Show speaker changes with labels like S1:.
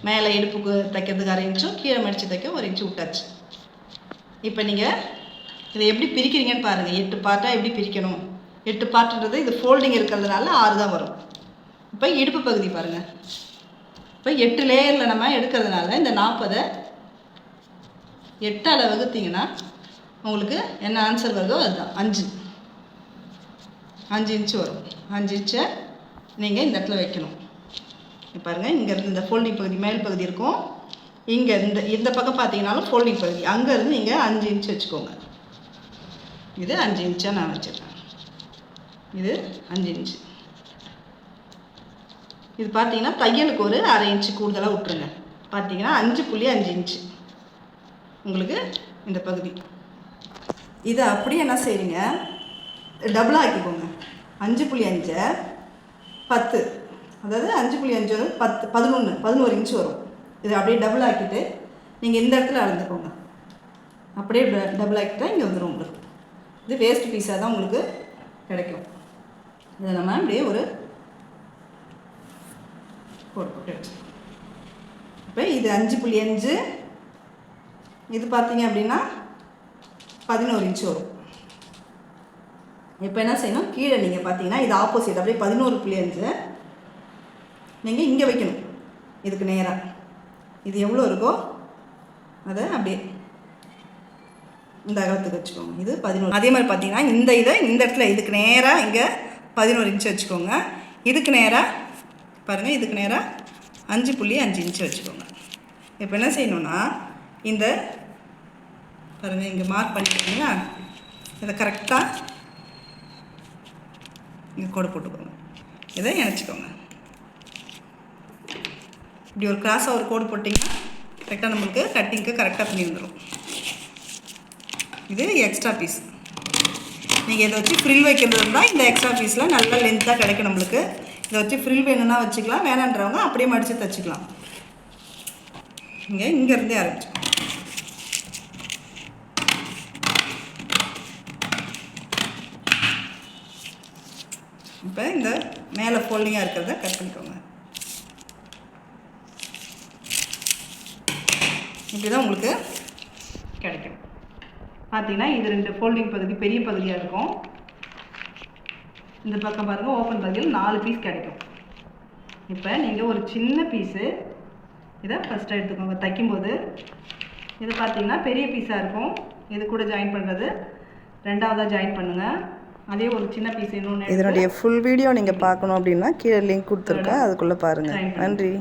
S1: மேலே இடுப்புக்கு தைக்கிறதுக்கு 1/2 இன்ச்சும் கீழே மடித்து தைக்க 1 இன்ச்சு விட்டாச்சு. இப்போ நீங்கள் இதை எப்படி பிரிக்கிறீங்கன்னு பாருங்கள். 8 பார்ட்டாக எப்படி பிரிக்கணும். 8 பார்ட்டுன்றது இது ஃபோல்டிங் இருக்கிறதுனால 6 தான் வரும். இப்போ இடுப்பு பகுதி பாருங்கள். இப்போ 8 லேயரில் நம்ம எடுக்கிறதுனால இந்த 40 8ஆல் வகுத்தீங்கன்னா உங்களுக்கு என்ன ஆன்சர் வருதோ அதுதான் 5 இன்ச்சு வரும். 5 இன்ச்சை நீங்கள் இந்த இடத்துல வைக்கணும். பாருங்கள், இங்கேருந்து இந்த ஃபோல்டிங் பகுதி மேல் பகுதி இருக்கும். இங்கே இந்த பக்கம் பார்த்தீங்கன்னாலும் ஃபோல்டிங் பகுதி, அங்கேருந்து இங்கே 5 இன்ச்சு வச்சுக்கோங்க. இது 5 இன்ச்சாக நான் வச்சுருக்கேன். இது 5 இன்ச்சு. இது பார்த்தீங்கன்னா தையலுக்கு ஒரு 1/2 இன்ச்சு கூடுதலாக விட்டுருங்க. பார்த்தீங்கன்னா 5.5 இன்ச்சு உங்களுக்கு இந்த பகுதி. இதை அப்படியே என்ன செய்றீங்க, டபுளாக ஆக்கிக்கோங்க. 5.5 10, அதாவது 5.5 வரும் 10 11 இன்ச்சு வரும். இது அப்படியே டபுள் ஆக்கிட்டு நீங்கள் இந்த இடத்துல அளந்துக்கோங்க. அப்படியே டபுள் ஆக்கிட்டால் இங்கே வந்துடும் உங்களுக்கு. இது வேஸ்ட் பீஸாக தான் உங்களுக்கு கிடைக்கும். இதை நம்ம அப்படியே ஒரு போட்டு வச்சு இப்போ இது 5.5, இது பார்த்தீங்க அப்படின்னா 11 இன்ச்சு வரும். இப்போ என்ன செய்யணும், கீழே நீங்கள் பார்த்தீங்கன்னா இது ஆப்போசிட் அப்படியே 11.5 நீங்கள் இங்கே வைக்கணும். இதுக்கு நேராக இது எவ்வளோ இருக்கோ அதை அப்படியே இந்த அகலத்துக்கு வச்சுக்கோங்க. இது 11. அதே மாதிரி பார்த்தீங்கன்னா இந்த இடத்துல இதுக்கு நேராக இங்கே 11 இன்ச்சு வச்சுக்கோங்க. இதுக்கு நேராக பாருங்கள், இதுக்கு நேராக 5.5 இன்ச்சு வச்சுக்கோங்க. இப்போ என்ன செய்யணுன்னா இந்த பாருங்கள் இங்கே மார்க் பண்ணிக்கோங்களா, இதை கரெக்டாக இங்கே கோடு போட்டுக்கோங்க. இதை இணைச்சிக்கோங்க. இப்படி ஒரு கிராஸாக ஒரு கோடு போட்டிங்கன்னா கரெக்டாக நம்மளுக்கு கட்டிங்க்கு கரெக்டாக பண்ணி வந்துடும். இது எக்ஸ்ட்ரா பீஸ். நீங்கள் இதை வச்சு ஃப்ரில் வைக்கிறது இருந்தால் இந்த எக்ஸ்ட்ரா பீஸில் நல்லா லென்த்தாக கிடைக்கும் நம்மளுக்கு. இதை வச்சு ஃப்ரில் வேணும்னா வச்சுக்கலாம், வேணான்றவங்க அப்படியே மடித்து தைச்சிக்கலாம். இங்கேருந்தே ஆரம்பிச்சு இப்போ இந்த மேலே ஃபோல்டிங்காக இருக்கிறத கட் பண்ணிக்கோங்க. இப்படி தான் உங்களுக்கு கிடைக்கும். பார்த்தீங்கன்னா இது 2 ஃபோல்டிங் பகுதி பெரிய பகுதியாக இருக்கும். இந்த பக்கம் பாருங்கள், ஓப்பன் பகுதியில் 4 பீஸ் கிடைக்கும். இப்போ நீங்கள் ஒரு சின்ன பீஸு இதை ஃபஸ்ட்டாக எடுத்துக்கோங்க. தைக்கும்போது இது பார்த்தீங்கன்னா பெரிய பீஸாக இருக்கும். இது கூட ஜாயின் பண்ணுறது 2ஆவதாக ஜாயின் பண்ணுங்கள். அதே ஒரு சின்ன பீஸ் இன்னொன்று. இதனுடைய ஃபுல் வீடியோ நீங்கள் பார்க்கணும் அப்படின்னா கீழே லிங்க் கொடுத்துருக்கேன், அதுக்குள்ளே பாருங்கள். நன்றி.